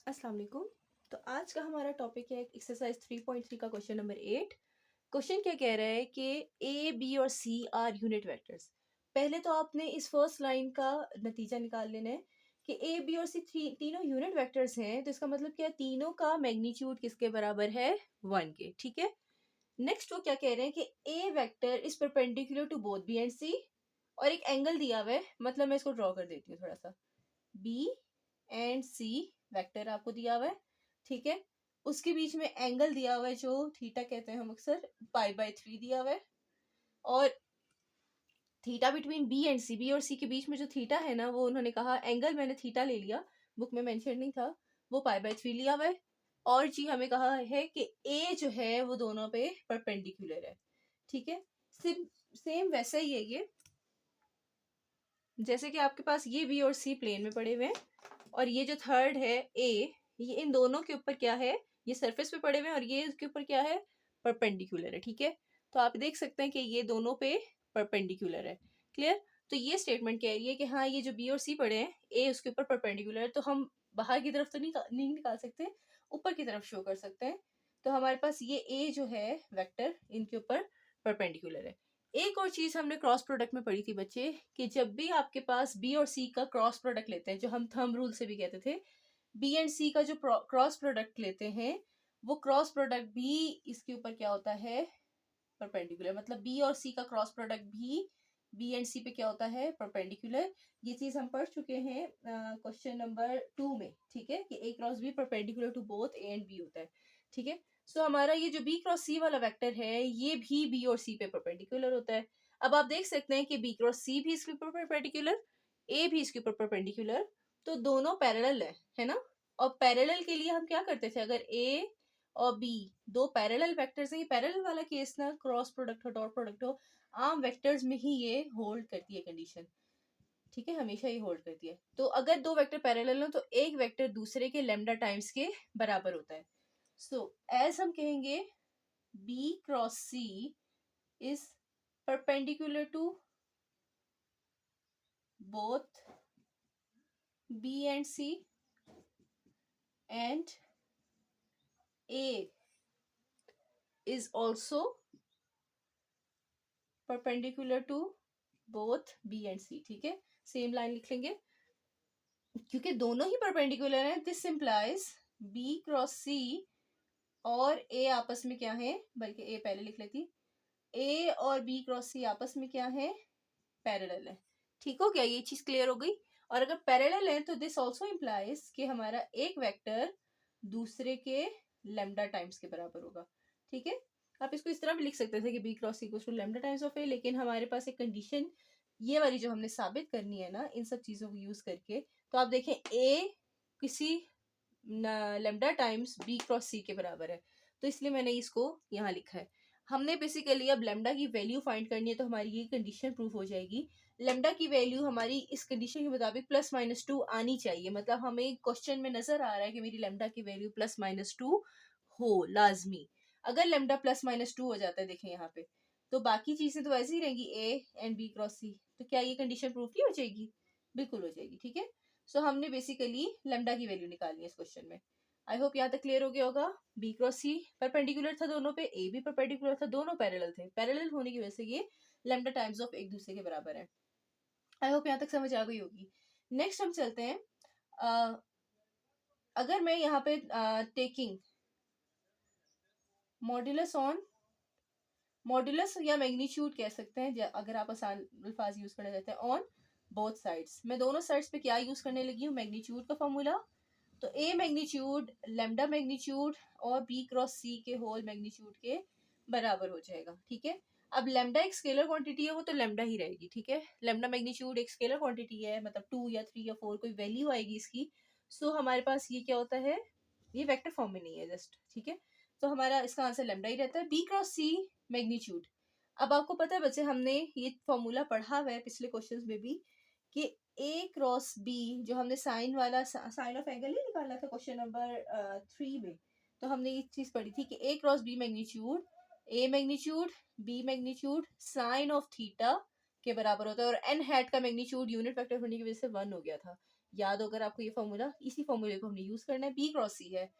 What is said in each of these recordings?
अस्सलाम वालेकुम। तो आज का हमारा टॉपिक है एक्सरसाइज 3.3 का क्वेश्चन नंबर 8। क्वेश्चन क्या कह रहा है कि ए बी और सी आर यूनिट वेक्टर्स। पहले तो आपने इस फर्स्ट लाइन का नतीजा निकाल लेना है कि ए बी और सी तीनों यूनिट वेक्टर्स हैं, तो इसका मतलब क्या है, तीनों का मैग्नीट्यूड किसके बराबर है, 1 के। ठीक है। नेक्स्ट वो क्या कह रहे हैं कि A vector is perpendicular to both B and C, और एक एंगल दिया हुआ है, मतलब मैं इसको ड्रॉ कर देती हूँ थोड़ा सा। बी एंड सी वेक्टर आपको दिया हुआ है, ठीक है। उसके बीच में एंगल दिया हुआ है जो थीटा कहते हैं हम अक्सर, पाई/3 दिया हुआ है। और theta between B and C, B और सी के बीच में जो थीटा है ना, वो उन्होंने कहा एंगल, मैंने थीटा ले लिया, बुक में मेंशन नहीं था, वो पाई/3 लिया हुआ है। और जी हमें कहा है कि ए जो है वो दोनों पे परपेंडिकुलर है, ठीक है। सेम वैसा ही है ये, जैसे कि आपके पास ये बी और सी प्लेन में पड़े हुए हैं, और ये जो थर्ड है ए, ये इन दोनों के ऊपर क्या है, ये सरफेस पे पड़े हुए हैं, और ये इसके ऊपर क्या है, परपेंडिकुलर है, ठीक है। तो आप देख सकते हैं कि ये दोनों पे परपेंडिकुलर है। क्लियर। तो ये स्टेटमेंट कह रही है कि हाँ, ये जो बी और सी पड़े हैं, ए उसके ऊपर परपेंडिकुलर है, तो हम बाहर की तरफ तो नहीं निकाल सकते, ऊपर की तरफ शो कर सकते हैं। तो हमारे पास ये ए जो है वेक्टर, इनके ऊपर परपेंडिकुलर है। एक और चीज हमने क्रॉस प्रोडक्ट में पढ़ी थी बच्चे, कि जब भी आपके पास बी और सी का क्रॉस प्रोडक्ट लेते हैं, जो हम थंब रूल से भी कहते थे, बी एंड सी का जो क्रॉस प्रोडक्ट लेते हैं, वो क्रॉस प्रोडक्ट भी इसके ऊपर क्या होता है, परपेंडिकुलर। मतलब बी और सी का क्रॉस प्रोडक्ट भी बी एंड सी पे क्या होता है, परपेंडिकुलर। ये चीज हम पढ़ चुके हैं क्वेश्चन नंबर 2 में, ठीक है, कि A cross B perpendicular to both A and B होता है, ठीक है। सो हमारा ये जो बी क्रॉस सी वाला वेक्टर है, ये भी बी और सी पे परपेंडिकुलर होता है। अब आप देख सकते हैं कि बी क्रॉस सी भी इसके ऊपर परपेंडिकुलर, ए भी इसके ऊपर परपेंडिकुलर, तो दोनों पैरेलल है ना। और पैरेलल के लिए हम क्या करते थे, अगर ए और बी दो पैरेलल वेक्टर्स है, ये पैरेलल वाला केस ना, क्रॉस प्रोडक्ट हो डॉट प्रोडक्ट हो, आम वेक्टर्स में ही ये होल्ड करती है कंडीशन, ठीक है, हमेशा ही होल्ड करती है। तो अगर दो वेक्टर पैरेलल हो तो एक वेक्टर दूसरे के लेमडा टाइम्स के बराबर होता है। सो एज हम कहेंगे, B cross C is perpendicular to both B and C, and A is also perpendicular to both B and C, ठीक है। सेम लाइन लिख लेंगे, क्योंकि दोनों ही परपेंडिकुलर हैं, this implies B cross C और ए आपस में क्या है, बल्कि ए पहले लिख लेती, ए और बी क्रॉस सी आपस में क्या है, पैरेलल है। ठीक हो गया, ये चीज क्लियर हो गई। और अगर पैरेलल है तो दिस ऑल्सो इंप्लाइज कि हमारा एक वेक्टर दूसरे के लेमडा टाइम्स के बराबर होगा, ठीक है। आप इसको इस तरह भी लिख सकते थे कि B cross equal to lambda times of A, लेकिन हमारे पास एक कंडीशन ये वाली जो हमने साबित करनी है ना, इन सब चीजों को यूज करके, तो आप देखें ए किसी लेमडा टाइम्स बी क्रॉस सी के बराबर है, तो इसलिए मैंने इसको यहाँ लिखा है। हमने बेसिकली अब लेमडा की वैल्यू फाइंड करनी है, तो हमारी ये कंडीशन प्रूफ हो जाएगी। लेमडा की वैल्यू हमारी इस कंडीशन के मुताबिक +-2 आनी चाहिए, मतलब हमें क्वेश्चन में नजर आ रहा है कि मेरी लेमडा की वैल्यू +-2 हो लाजमी। अगर लेमडा +-2 हो जाता है, देखें यहाँ पे, तो बाकी चीजें तो वैसे ही रहेंगी, ए एंड बी क्रॉस सी, तो क्या ये कंडीशन प्रूफ नहीं हो जाएगी, बिल्कुल हो जाएगी, ठीक है। सो हमने बेसिकली लेमडा की वैल्यू निकालनी है इस क्वेश्चन में। आई होप यहाँ तक क्लियर हो गया होगा। बी क्रॉस सी परपेंडिकुलर था दोनों पे, ए भी परपेंडिकुलर था, दोनों पैरेलल थे, पैरेलल होने की वजह से ये लेमडा टाइम्स ऑफ एक दूसरे के बराबर है। आई होप यहाँ तक समझ आ गई होगी। नेक्स्ट हम चलते हैं, अगर मैं यहाँ पे टेकिंग मॉड्यूलस ऑन, मॉड्यूलस या मैग्नीट्यूड कह सकते हैं अगर आप आसान अल्फाज यूज करना चाहते हैं, ऑन बोथ साइड्स, मैं दोनों साइड्स पे क्या यूज करने लगी हूँ, मैग्नीट्यूड का फॉर्मूला। तो ए मैग्नीट्यूड लेमडा मैग्नीट्यूड और बी क्रॉस सी के होल मैग्नीट्यूड के बराबर हो जाएगा, ठीक है। अब लेमडा एक स्केलर क्वांटिटी है, वो तो लेमडा ही रहेगी, ठीक है। लेमडा मैग्नीट्यूड एक स्केलर क्वांटिटी है, मतलब 2 या 3 या 4 कोई वैल्यू आएगी इसकी। सो हमारे पास ये क्या होता है, ये वेक्टर फॉर्म में नहीं है जस्ट, ठीक है। तो हमारा इसका आंसर लेमडा ही रहता है। बी क्रॉस सी मैग्नीट्यूड, अब आपको पता है बच्चे, हमने ये फॉर्मूला पढ़ा हुआ है पिछले क्वेश्चंस में भी, कि ए क्रॉस बी, जो हमने साइन वाला साइन ऑफ एंगल ही निकाला था क्वेश्चन नंबर 3 में, तो हमने ये चीज पढ़ी थी कि A cross B magnitude, A magnitude B magnitude sine of theta के बराबर होता है, और एन हैट का मैग्नीट्यूड यूनिट वेक्टर होने की वजह से 1 हो गया था। याद हो अगर आपको ये फॉर्मूला, इसी फॉर्मूले को हमने यूज करना है। बी क्रॉस सी है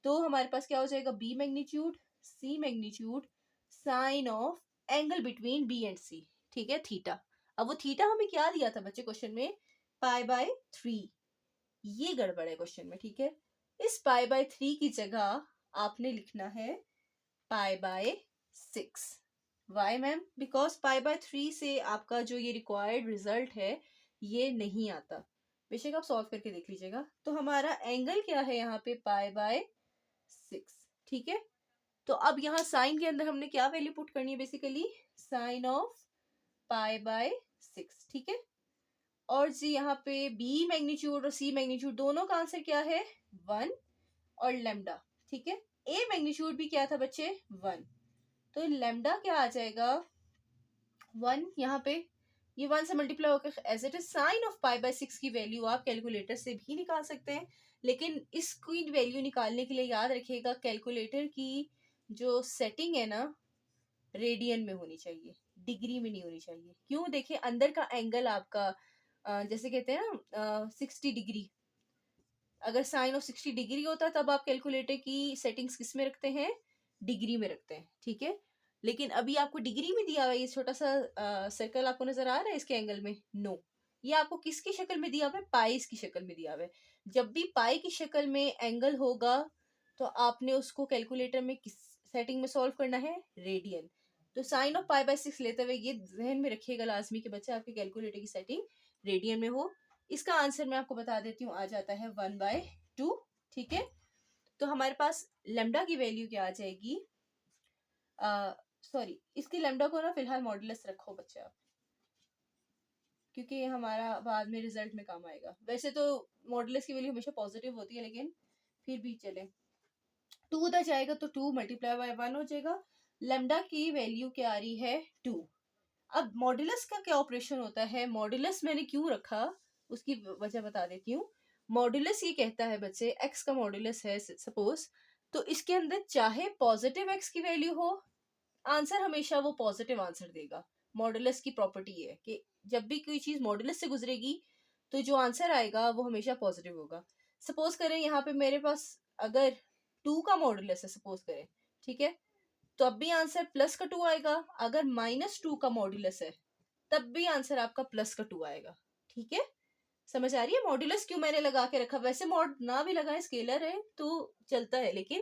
तो हमारे पास क्या हो जाएगा, B magnitude C magnitude sine of angle between B and C, ठीक है, थीटा। अब वो थीटा हमें क्या दिया था बच्चे क्वेश्चन में, पाई बाय 3। ये गड़बड़ है क्वेश्चन में, ठीक है। इस पाई बाय 3 की जगह आपने लिखना है pi by 6। Why ma'am, because pi by 3 से आपका जो ये रिक्वायर्ड रिजल्ट है ये नहीं आता। बेशक आप सॉल्व करके देख लीजिएगा। तो हमारा एंगल क्या है यहाँ पे, पाई बाय 6, ठीक है। तो अब यहाँ साइन के अंदर हमने क्या वैल्यू पुट करनी है, basically sine of pi by 6, ठीक है। और जी यहाँ पे बी मैग्नीट्यूड और सी मैग्नीट्यूड दोनों का आंसर क्या है, 1 और लेमडा, ठीक है। ए मैग्नीट्यूड भी क्या था बच्चे, 1, तो लेमडा क्या आ जाएगा 1। यहाँ पे ये 1 से मल्टीप्लाई होकर as it is sine of pi by 6 की वैल्यू आप कैलकुलेटर से भी निकाल सकते हैं, लेकिन इसकी वैल्यू निकालने के लिए याद रखिएगा कैलकुलेटर की जो सेटिंग है ना, रेडियन में होनी चाहिए, डिग्री में नहीं होनी चाहिए। क्यों, देखिए अंदर का एंगल आपका जैसे कहते हैं ना 60 डिग्री, अगर साइन ऑफ 60 डिग्री होता है तब आप कैलकुलेटर की सेटिंग्स किस में रखते हैं, डिग्री में रखते हैं, ठीक है। लेकिन अभी आपको डिग्री में दिया हुआ है, ये छोटा सा सर्कल आपको नजर आ रहा है इसके एंगल में, नो, ये आपको किसकी शक्ल में दिया हुआ है, पाइस की शक्ल में दिया हुआ है। जब भी पाई की शक्ल में एंगल होगा तो आपने उसको कैलकुलेटर में किस सेटिंग में सॉल्व करना है, रेडियन। तो साइन ऑफ पाई बाय 6 लेते हुए ये जहन में रखिएगा लाजमी कि बच्चे आपके कैलकुलेटर की सेटिंग रेडियन में हो। इसका आंसर मैं आपको बता देती हूँ, आ जाता है 1/2, ठीक है। तो हमारे पास लेमडा की वैल्यू क्या आ जाएगी, सॉरी इसकी लेमडा को ना फिलहाल मॉडुलस रखो बच्चे आप, क्योंकि ये हमारा बाद में रिजल्ट में काम आएगा। वैसे तो मॉडुलस की वैल्यू हमेशा पॉजिटिव होती है, लेकिन फिर भी चले, 2 उधर जाएगा तो 2 मल्टीप्लाई बाय 1 हो जाएगा। लेमडा की वैल्यू क्या आ रही है, 2। अब मॉडुलस का क्या ऑपरेशन होता है, मॉडुलस मैंने क्यों रखा उसकी वजह बता देती हूँ। मॉडुलस ये कहता है बच्चे, एक्स का मॉडुलस है सपोज, तो इसके अंदर चाहे पॉजिटिव एक्स की वैल्यू हो, आंसर हमेशा वो पॉजिटिव आंसर देगा। मॉडुलस की प्रॉपर्टी है कि जब भी कोई चीज मॉडुलस से गुजरेगी तो जो आंसर आएगा वो हमेशा पॉजिटिव होगा। सपोज करें यहाँ पे मेरे पास अगर 2 का मॉडुलस है सपोज करें, ठीक है, तो अब भी आंसर प्लस का 2 आएगा। अगर -2 का मॉडुलस है तब भी आंसर आपका प्लस का 2 आएगा, ठीक है। समझ आ रही है मॉडुलस क्यों मैंने लगा के रखा, वैसे मॉड ना भी लगाए स्केलर है तो चलता है, लेकिन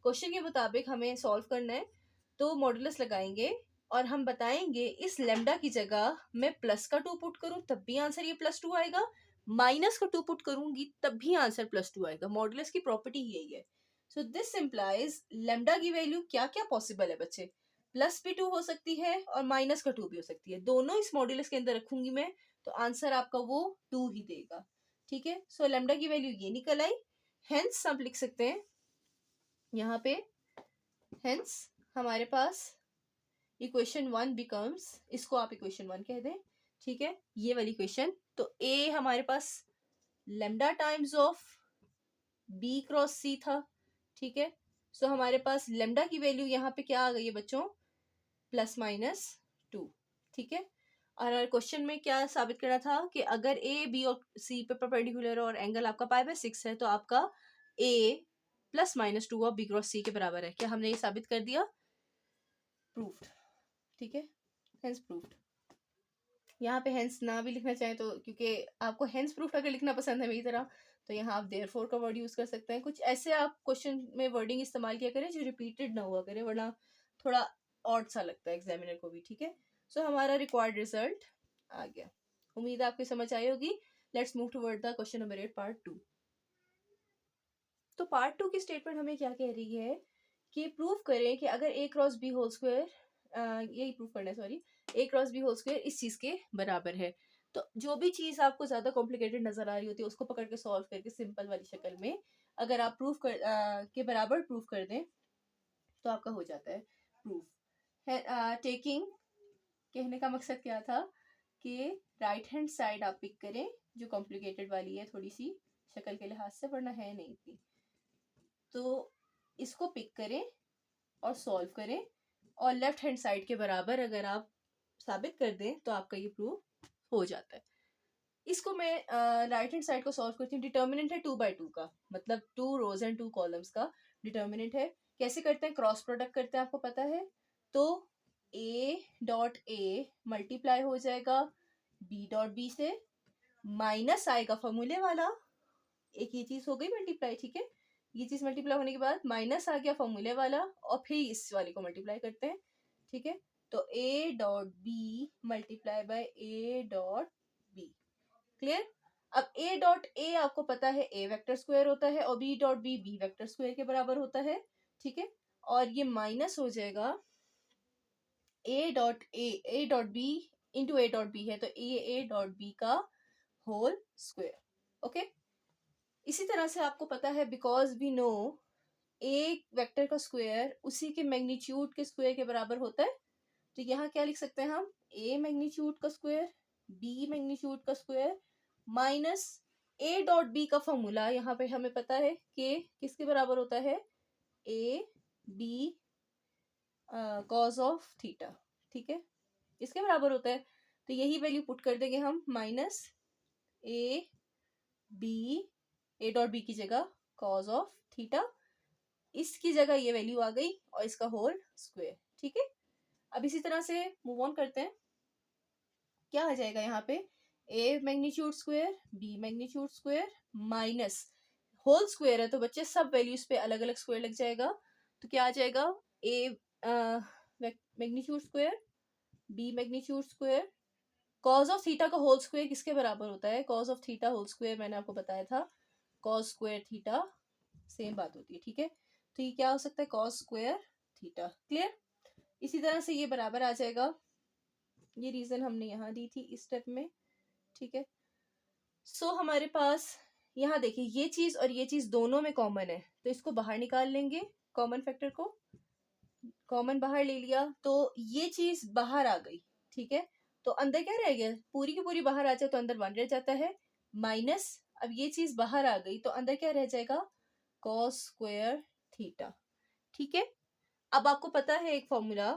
क्वेश्चन के मुताबिक हमें सॉल्व करना है तो मॉडुलस लगाएंगे और हम बताएंगे इस लेमडा की जगह मैं प्लस का 2 पुट करूं तब भी आंसर ये +2 आएगा, माइनस का 2 पुट करूंगी तब भी आंसर +2 आएगा। मॉडुलस की प्रॉपर्टी यही है। सो दिस इम्प्लाइज लेमडा की वैल्यू क्या क्या पॉसिबल है बच्चे, प्लस भी 2 हो सकती है और माइनस का 2 भी हो सकती है, दोनों इस मॉडुलस के अंदर रखूंगी मैं, तो आंसर आपका वो 2 ही देगा, ठीक है। सो लेमडा की वैल्यू ये निकल आई। हेंस आप लिख सकते हैं यहाँ पे, हेंस हमारे पास इक्वेशन 1 बिकम्स, इसको आप इक्वेशन 1 कह दें, ठीक है, ये वाली इक्वेशन। तो ए हमारे पास lambda times of B cross C था, ठीक है। सो हमारे पास लेमडा की वैल्यू यहाँ पे क्या आ गई है बच्चों, +-2, ठीक है। और क्वेश्चन में क्या साबित करना था कि अगर ए बी और सी पे परपेंडिकुलर और एंगल आपका π/6 है तो आपका ए +-2 ऑफ बी क्रॉस सी के बराबर है। क्या हमने ये साबित कर दिया, प्रूफ्ड, ठीक है, हेंस प्रूफ्ड। यहाँ पे हेंस ना भी लिखना चाहें तो, क्योंकि आपको हेंस प्रूफ्ड अगर लिखना पसंद है मेरी तरह, तो यहाँ आप देयरफॉर का वर्ड यूज कर सकते हैं। कुछ ऐसे आप क्वेश्चन में वर्डिंग इस्तेमाल किया करें जो रिपीटेड ना हुआ करे, वरना थोड़ा ऑड सा लगता है एग्जामिनर को भी, ठीक है। सो हमारा रिक्वायर्ड रिजल्ट आ गया, उम्मीद है आपको समझ आई होगी। Let's move toward the question number 8 part 2। तो पार्ट 2 की स्टेटमेंट हमें क्या कह रही है कि प्रूव करें कि अगर a cross b whole square, यही प्रूव करना है, sorry, a cross b whole square इस चीज के बराबर है। तो जो भी चीज आपको ज्यादा कॉम्प्लिकेटेड नजर आ रही होती है उसको पकड़ के सॉल्व करके सिंपल वाली शक्ल में अगर आप प्रूफ कर के बराबर प्रूफ कर दें तो आपका हो जाता है प्रूफ। टेकिंग कहने का मकसद क्या था कि राइट हैंड साइड आप पिक करें जो कॉम्प्लिकेटेड वाली है थोड़ी सी शक्ल के लिहाज से, वरना है नहीं इतनी, तो इसको पिक करें और सॉल्व करें और लेफ्ट हैंड साइड के बराबर अगर आप साबित कर दें तो आपका ये प्रूफ हो जाता है। इसको मैं राइट हैंड साइड को सॉल्व करती हूँ। डिटर्मिनेंट है 2/2 का, मतलब 2 रोज एंड 2 कॉलम्स का डिटर्मिनेंट है। कैसे करते हैं? क्रॉस प्रोडक्ट करते हैं, आपको पता है। तो a डॉट a मल्टीप्लाई हो जाएगा b डॉट b से, माइनस आएगा फॉर्मूले वाला, एक ये चीज हो गई मल्टीप्लाई, ठीक है। ये चीज मल्टीप्लाई होने के बाद माइनस आ गया फॉर्मूले वाला, और फिर इस वाले को मल्टीप्लाई करते हैं, ठीक है। तो a dot b multiply by a dot b, clear. अब a डॉट a आपको पता है a वेक्टर स्क्वायर होता है, और b dot b b vector square के बराबर होता है, ठीक है। और ये माइनस हो जाएगा a dot b into a dot b है, तो a डॉट b का होल स्क्वायर, ओके। इसी तरह से आपको पता है, बिकॉज वी नो एक वेक्टर का स्क्वायर उसी के मैग्नीट्यूड के स्क्वायर के बराबर होता है, तो यहाँ क्या लिख सकते हैं हम? a मैग्नीट्यूड का स्क्वायर b मैग्नीट्यूड का square minus a dot b का फॉर्मूला यहाँ पे हमें पता है कि किसके बराबर होता है? a b cause of theta, ठीक है, इसके बराबर होता है। तो यही वैल्यू पुट कर देंगे हम, माइनस a डॉट b की जगह कॉज ऑफ थीटा, इसकी जगह ये वैल्यू आ गई, और इसका होल स्क्वायर, ठीक है। अब इसी तरह से मूव ऑन करते हैं। क्या आ जाएगा यहाँ पे? a magnitude square b magnitude square minus whole square है, तो बच्चे सब वैल्यूज पे अलग अलग स्क्वायर लग जाएगा। तो क्या आ जाएगा? a magnitude square b magnitude square cos of theta का होल स्क्वायर किसके बराबर होता है? Cos of theta whole square मैंने आपको बताया था, कॉस स्क्वायर थीटा, सेम बात होती है, ठीक है। तो ये क्या हो सकता है? Cos square theta, clear. इसी तरह से ये बराबर आ जाएगा, ये रीजन हमने यहाँ दी थी इस स्टेप में, ठीक है। सो हमारे पास यहाँ देखिए ये चीज और ये चीज दोनों में कॉमन है, तो इसको बाहर निकाल लेंगे, कॉमन फैक्टर को कॉमन बाहर ले लिया, तो ये चीज बाहर आ गई, ठीक है। तो अंदर क्या रह गया? पूरी की पूरी बाहर आ जाए तो अंदर 1 रह जाता है, माइनस अब ये चीज बाहर आ गई तो अंदर क्या रह जाएगा? कॉस स्क्वायर थीटा, ठीक है। अब आपको पता है एक फॉर्मूला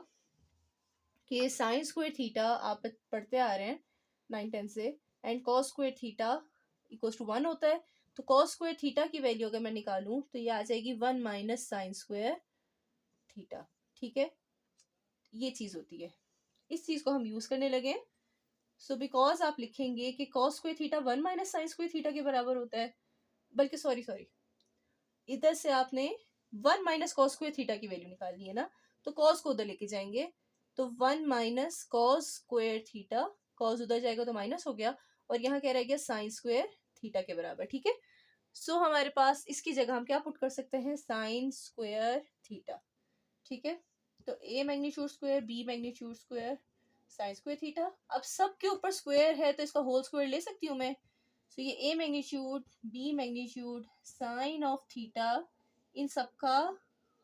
कि साइन स्क्वायर थीटा आप पढ़ते आ रहे हैं 9-10 से, and cos square theta equals to 1 होता है। तो कॉस स्क्वायर थीटा की वैल्यू अगर मैं निकालूं तो ये आ जाएगी 1 माइनस साइन स्क्वायर थीटा, ठीक है। ये चीज होती है, इस चीज को हम यूज करने लगे। सो बिकॉज आप लिखेंगे कि cos square theta 1 minus sine square theta के बराबर होता है, बल्कि सॉरी इधर से आपने 1 माइनस कॉस स्क्वायर थीटा की वैल्यू निकालनी है ना, तो कॉस को उधर लेके जाएंगे, तो 1 minus cos square theta, cos उधर जाएगा तो माइनस हो गया, और यहाँ क्या रह गया? साइन स्क्वायर थीटा के बराबर, ठीक है। सो हमारे पास इसकी जगह हम क्या पुट कर सकते हैं? साइन स्क्वायर थीटा, ठीक है। तो a magnitude square b magnitude square sine square theta, अब सब के ऊपर स्क्वायर है तो इसका होल स्क्वायर ले सकती हूँ मैं। सो ये a magnitude b magnitude sine of theta, इन सब का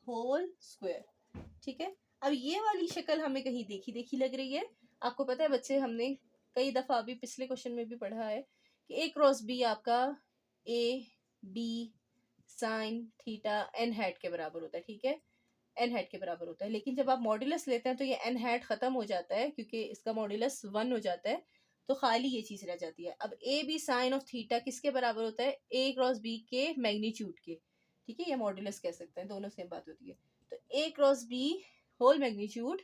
होल स्क्वायर, ठीक है। अब ये वाली शक्ल हमें कहीं देखी देखी लग रही है। आपको पता है बच्चे, हमने कई दफा अभी पिछले क्वेश्चन में भी पढ़ा है कि a क्रॉस b आपका a b sine theta n hat के बराबर होता है, ठीक है, एन हैट के बराबर होता है। लेकिन जब आप मॉड्यूलस लेते हैं तो ये एन हैट खत्म हो जाता है, क्योंकि इसका मॉड्यूलस 1 हो जाता है, तो खाली ये चीज रह जाती है। अब A B sine of theta किसके बराबर होता है? ए क्रॉस बी के मैग्नीट्यूड के, ठीक है, ये मॉड्यूलस कह सकते हैं, दोनों सेम बात होती है। तो ए क्रॉस बी होल मैग्नीट्यूड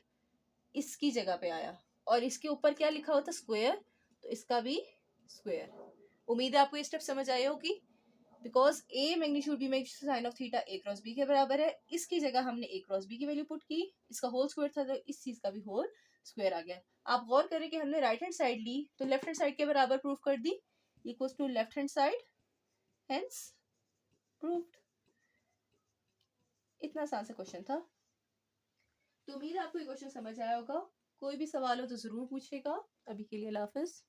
इसकी जगह पे आया, और इसके ऊपर क्या लिखा होता? स्क्वायर, तो इसका भी स्क्वायर। उम्मीद है आपको ये स्टेप समझ आए होगी। Because A magnitude B magnitude sine of theta A cross B के बराबर है, इसकी जगह हमने ए क्रॉस बी की वैल्यू पुट की, इसका होल स्क्वायर था तो इस चीज का भी होल स्क्वायर आ गया। आप गौर करें कि हमने राइट हैंड साइड ली तो लेफ्ट हैंड साइड के बराबर प्रूफ कर दी, equals to left hand side, hence proved. इतना आसान सा क्वेश्चन था। तो उम्मीद है आपको ये क्वेश्चन समझ आया होगा। कोई भी सवाल हो तो जरूर पूछेगा। अभी के लिए अल्लाह हाफिज।